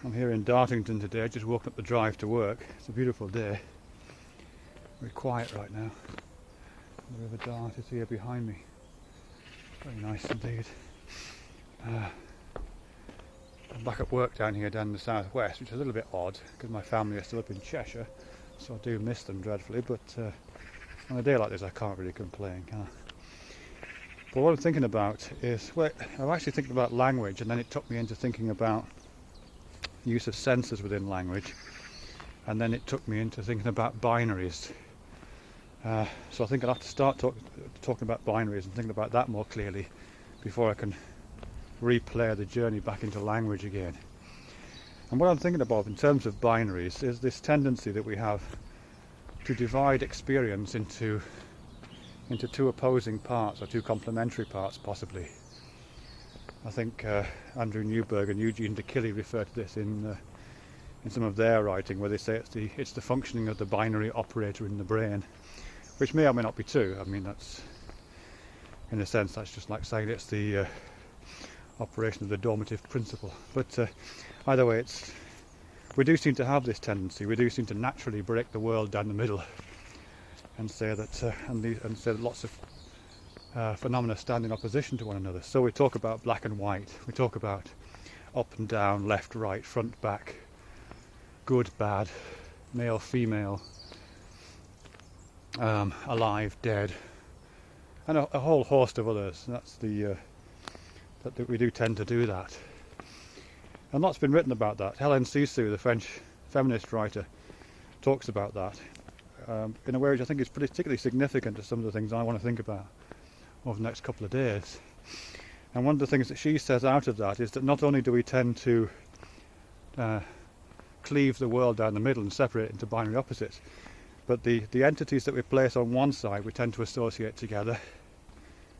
I'm here in Dartington today, just walking up the drive to work. It's a beautiful day. Very quiet right now. The River Dart is here behind me. Very nice indeed. I'm back at work down here down in the southwest, which is a little bit odd because my family are still up in Cheshire, so I do miss them dreadfully, but on a day like this I can't really complain, can I? But what I'm thinking about is, well, I'm actually thinking about language, and then it took me into thinking about the use of sensors within language, and then it took me into thinking about binaries. So I think I'll have to start talking about binaries and thinking about that more clearly before I can replay the journey back into language again. And what I'm thinking about in terms of binaries is this tendency that we have to divide experience into two opposing parts, or two complementary parts possibly. I think Andrew Newberg and Eugene D'Aquili refer to this in some of their writing, where they say it's the functioning of the binary operator in the brain, which may or may not be true. I mean, that's, in a sense, that's just like saying it's the operation of the dormative principle. But either way, we do seem to have this tendency. We do seem to naturally break the world down the middle and say that and say that lots of phenomena stand in opposition to one another. So we talk about black and white, we talk about up and down, left, right, front, back, good, bad, male, female, alive, dead, and a whole host of others. That's that we do tend to do that. And lots been written about that. Helene Cixous, the French feminist writer, talks about that in a way which I think is particularly significant to some of the things I want to think about over the next couple of days. And one of the things that she says out of that is that not only do we tend to cleave the world down the middle and separate it into binary opposites, but the entities that we place on one side we tend to associate together,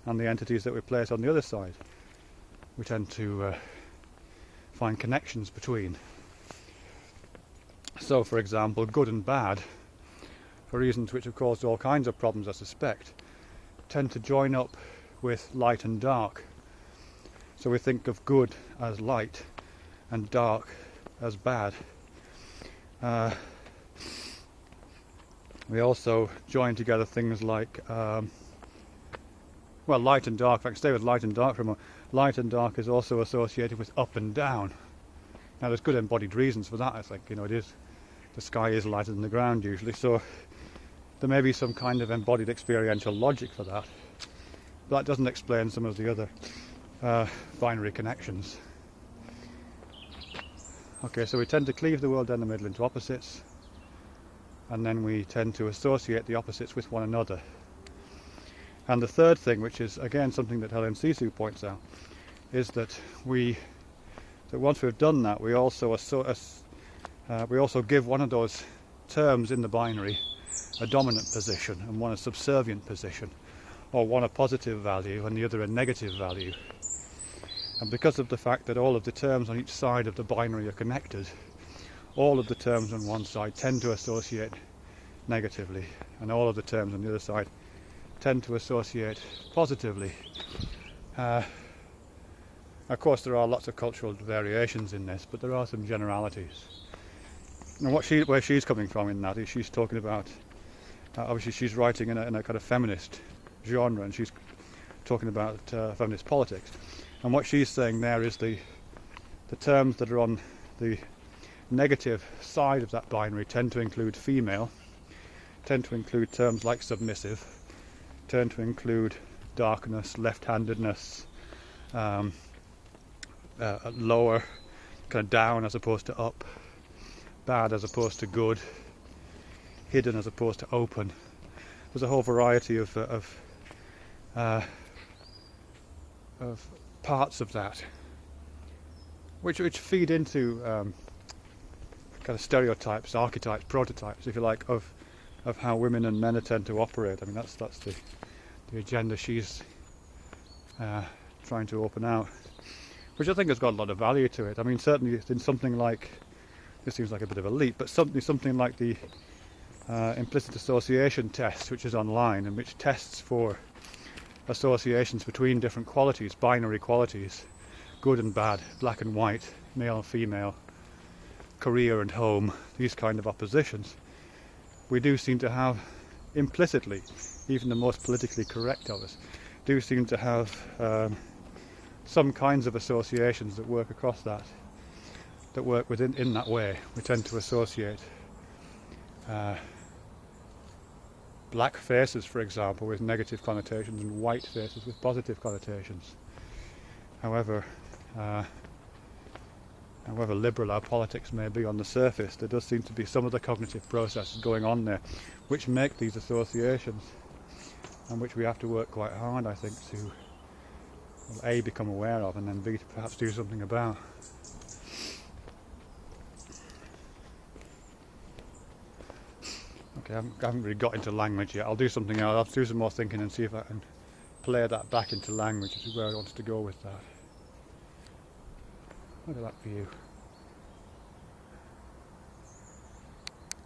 and the entities that we place on the other side we tend to find connections between. So, for example, good and bad, for reasons which have caused all kinds of problems, I suspect, tend to join up with light and dark. So we think of good as light and dark as bad. We also join together things like, well, light and dark. If I can stay with light and dark for a moment, light and dark is also associated with up and down. Now, there's good embodied reasons for that. I think, it is, the sky is lighter than the ground usually, so there may be some kind of embodied experiential logic for that. But that doesn't explain some of the other binary connections. Okay, so we tend to cleave the world down the middle into opposites, and then we tend to associate the opposites with one another. And the third thing, which is again something that Helene Cixous points out, is that once we've done that, we also give one of those terms in the binary a dominant position and one a subservient position, or one a positive value and the other a negative value. And because of the fact that all of the terms on each side of the binary are connected, all of the terms on one side tend to associate negatively, and all of the terms on the other side tend to associate positively. Of course, there are lots of cultural variations in this, but there are some generalities. And where she's coming from in that is she's talking about, obviously she's writing in a kind of feminist genre, and she's talking about feminist politics. And what she's saying there is the terms that are on the negative side of that binary tend to include female, tend to include terms like submissive, tend to include darkness, left-handedness, lower, kind of down as opposed to up, bad as opposed to good, hidden as opposed to open. There's a whole variety of parts of that, which feed into kind of stereotypes, archetypes, prototypes, if you like, of how women and men tend to operate. I mean, that's the agenda she's trying to open out, which I think has got a lot of value to it. I mean, certainly in something like, this seems like a bit of a leap, but something like the Implicit Association Test, which is online and which tests for associations between different qualities, binary qualities, good and bad, black and white, male and female, career and home, these kind of oppositions, we do seem to have implicitly, even the most politically correct of us, do seem to have some kinds of associations that work across that work within in that way. We tend to associate black faces, for example, with negative connotations and white faces with positive connotations. However liberal our politics may be on the surface, there does seem to be some of the cognitive processes going on there which make these associations, and which we have to work quite hard, I think, to A, become aware of, and then B, to perhaps do something about. Okay, I haven't really got into language yet. I'll do something else. I'll do some more thinking and see if I can play that back into language. This is where I wanted to go with that. Look at that view.